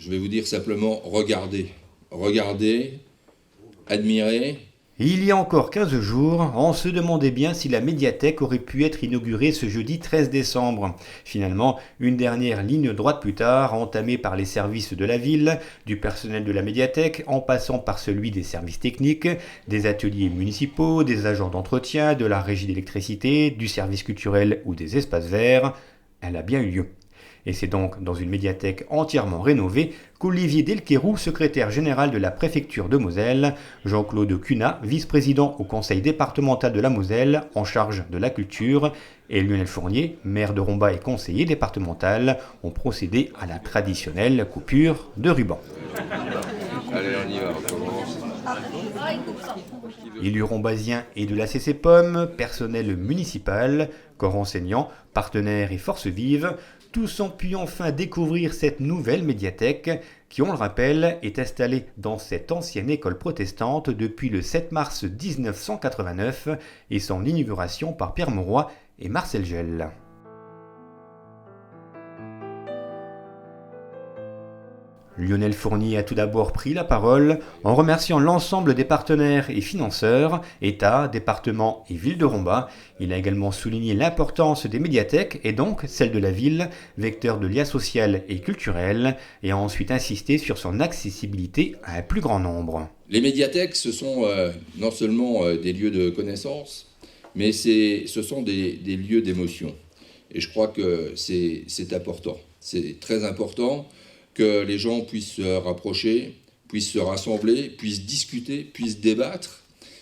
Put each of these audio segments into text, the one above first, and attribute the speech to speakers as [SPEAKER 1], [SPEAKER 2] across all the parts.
[SPEAKER 1] je vais vous dire simplement regardez. Regardez, admirez.
[SPEAKER 2] Il y a encore 15 jours, on se demandait bien si la médiathèque aurait pu être inaugurée ce jeudi 13 décembre. Finalement, une dernière ligne droite plus tard, entamée par les services de la ville, du personnel de la médiathèque, en passant par celui des services techniques, des ateliers municipaux, des agents d'entretien, de la régie d'électricité, du service culturel ou des espaces verts, elle a bien eu lieu. Et c'est donc dans une médiathèque entièrement rénovée qu'Olivier Delqueroux, secrétaire général de la préfecture de Moselle, Jean-Claude Cunat, vice-président au conseil départemental de la Moselle, en charge de la culture, et Lionel Fournier, maire de Romba et conseiller départemental, ont procédé à la traditionnelle coupure de ruban.
[SPEAKER 1] Allez, on y va, on commence.
[SPEAKER 2] Élus rombasiens et de la CCPOM, personnel municipal, corps enseignants, partenaires et forces vives, tous ont pu enfin découvrir cette nouvelle médiathèque qui, on le rappelle, est installée dans cette ancienne école protestante depuis le 7 mars 1989 et son inauguration par Pierre Mauroy et Marcel Gell. Lionel Fournier a tout d'abord pris la parole en remerciant l'ensemble des partenaires et financeurs, État, département et ville de Romba. Il a également souligné l'importance des médiathèques et donc celle de la ville, vecteur de lien social et culturel, et a ensuite insisté sur son accessibilité à un plus grand nombre.
[SPEAKER 1] Les médiathèques, ce sont non seulement des lieux de connaissance, mais ce sont des lieux d'émotion. Et je crois que c'est important, c'est très important que les gens puissent se rapprocher, puissent se rassembler, puissent discuter, puissent débattre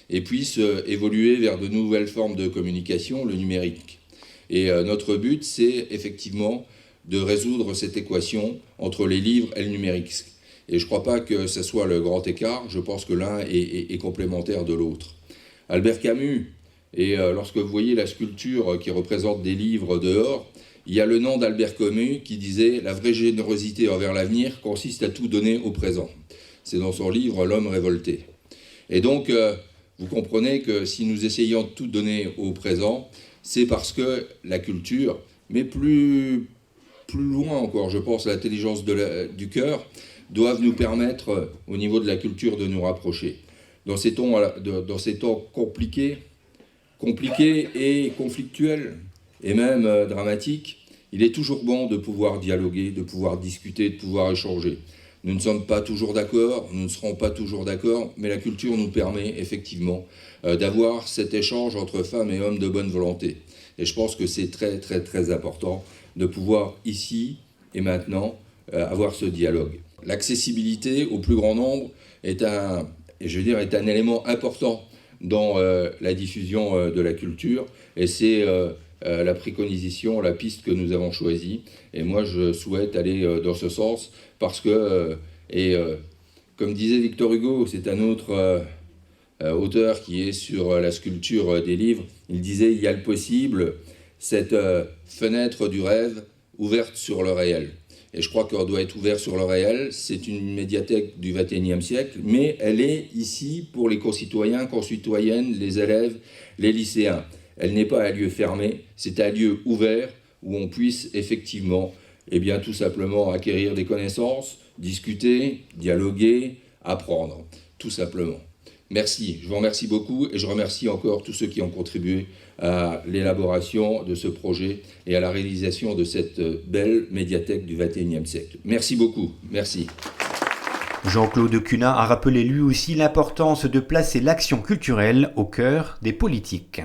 [SPEAKER 1] et puissent évoluer vers de nouvelles formes de communication, le numérique. Et notre but, c'est effectivement de résoudre cette équation entre les livres et le numérique. Et je ne crois pas que ce soit le grand écart, je pense que l'un est complémentaire de l'autre. Albert Camus, et lorsque vous voyez la sculpture qui représente des livres dehors, il y a le nom d'Albert Camus qui disait « La vraie générosité envers l'avenir consiste à tout donner au présent ». C'est dans son livre « L'homme révolté ». Et donc, vous comprenez que si nous essayons de tout donner au présent, c'est parce que la culture, mais plus loin encore, je pense, l'intelligence du cœur, doivent nous permettre, au niveau de la culture, de nous rapprocher. Dans ces temps compliqués et conflictuels, et même dramatique, il est toujours bon de pouvoir dialoguer, de pouvoir discuter, de pouvoir échanger. Nous ne sommes pas toujours d'accord, nous ne serons pas toujours d'accord, mais la culture nous permet effectivement d'avoir cet échange entre femmes et hommes de bonne volonté. Et je pense que c'est très très très important de pouvoir ici et maintenant avoir ce dialogue. L'accessibilité au plus grand nombre est un élément important dans la diffusion de la culture, et c'est la préconisation, la piste que nous avons choisie. Et moi, je souhaite aller dans ce sens parce que, comme disait Victor Hugo, c'est un autre auteur qui est sur la sculpture des livres, il disait « Il y a le possible, cette fenêtre du rêve ouverte sur le réel ». Et je crois qu'on doit être ouvert sur le réel. C'est une médiathèque du XXIe siècle, mais elle est ici pour les concitoyens, concitoyennes, les élèves, les lycéens. Elle n'est pas un lieu fermé, c'est un lieu ouvert où on puisse effectivement, tout simplement acquérir des connaissances, discuter, dialoguer, apprendre, tout simplement. Merci, je vous remercie beaucoup et je remercie encore tous ceux qui ont contribué à l'élaboration de ce projet et à la réalisation de cette belle médiathèque du XXIe siècle. Merci beaucoup, merci.
[SPEAKER 2] Jean-Claude Cunat a rappelé lui aussi l'importance de placer l'action culturelle au cœur des politiques.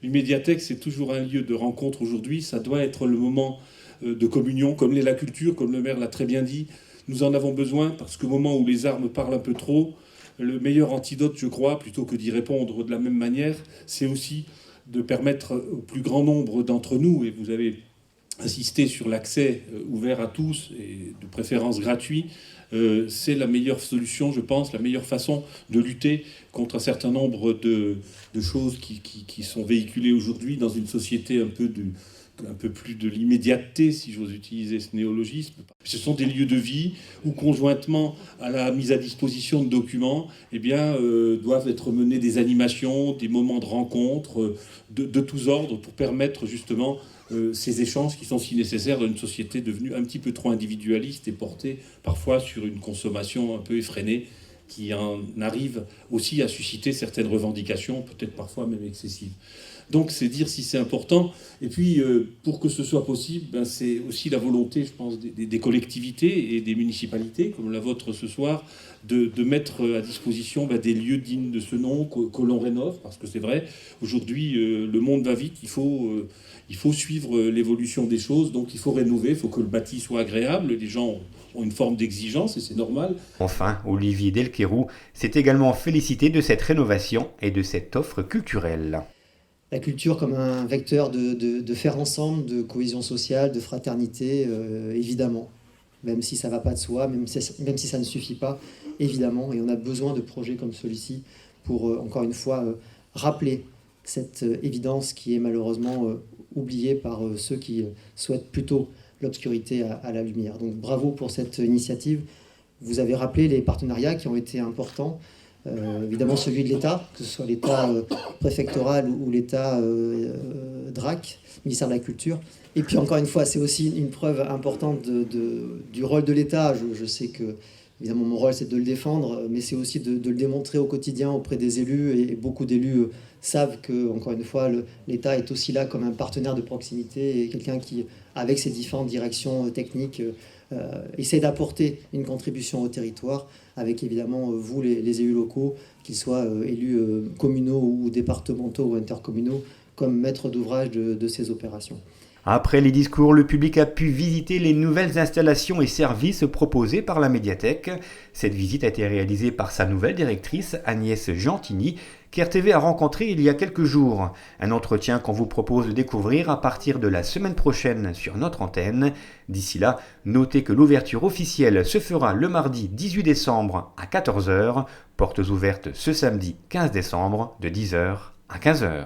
[SPEAKER 3] Une médiathèque, c'est toujours un lieu de rencontre aujourd'hui. Ça doit être le moment de communion, comme l'est la culture, comme le maire l'a très bien dit. Nous en avons besoin parce qu'au moment où les armes parlent un peu trop, le meilleur antidote, je crois, plutôt que d'y répondre de la même manière, c'est aussi de permettre au plus grand nombre d'entre nous, et vous avez insisté sur l'accès ouvert à tous et de préférence gratuit, c'est la meilleure solution, je pense, la meilleure façon de lutter contre un certain nombre de choses qui sont véhiculées aujourd'hui dans une société un peu plus de l'immédiateté, si j'ose utiliser ce néologisme. Ce sont des lieux de vie où, conjointement à la mise à disposition de documents, doivent être menées des animations, des moments de rencontre de tous ordres pour permettre justement ces échanges qui sont si nécessaires dans une société devenue un petit peu trop individualiste et portée parfois sur une consommation un peu effrénée qui en arrive aussi à susciter certaines revendications, peut-être parfois même excessives. Donc c'est dire si c'est important. Et puis pour que ce soit possible, c'est aussi la volonté, je pense, des collectivités et des municipalités, comme la vôtre ce soir, de mettre à disposition des lieux dignes de ce nom, que l'on rénove, parce que c'est vrai, aujourd'hui le monde va vite, il faut suivre l'évolution des choses, donc il faut rénover, il faut que le bâti soit agréable, les gens ont une forme d'exigence et c'est normal.
[SPEAKER 2] Enfin, Olivier Delquerou s'est également félicité de cette rénovation et de cette offre culturelle.
[SPEAKER 4] La culture comme un vecteur de faire ensemble, de cohésion sociale, de fraternité, évidemment. Même si ça ne va pas de soi, même si ça ne suffit pas, évidemment. Et on a besoin de projets comme celui-ci pour, encore une fois, rappeler cette évidence qui est malheureusement oubliée par ceux qui souhaitent plutôt l'obscurité à la lumière. Donc bravo pour cette initiative. Vous avez rappelé les partenariats qui ont été importants. Évidemment celui de l'État, que ce soit l'État préfectoral ou l'État DRAC, ministère de la Culture. Et puis encore une fois, c'est aussi une preuve importante du rôle de l'État. Je sais que, évidemment, mon rôle, c'est de le défendre, mais c'est aussi de le démontrer au quotidien auprès des élus. Et beaucoup d'élus savent que, encore une fois, l'État est aussi là comme un partenaire de proximité et quelqu'un qui, avec ses différentes directions techniques, essaie d'apporter une contribution au territoire, avec évidemment vous, les élus locaux, qu'ils soient élus communaux ou départementaux ou intercommunaux, comme maîtres d'ouvrage de ces opérations.
[SPEAKER 2] Après les discours, le public a pu visiter les nouvelles installations et services proposés par la médiathèque. Cette visite a été réalisée par sa nouvelle directrice, Agnès Gentilly, qu'RTV a rencontrée il y a quelques jours. Un entretien qu'on vous propose de découvrir à partir de la semaine prochaine sur notre antenne. D'ici là, notez que l'ouverture officielle se fera le mardi 18 décembre à 14h, portes ouvertes ce samedi 15 décembre de 10h à 15h.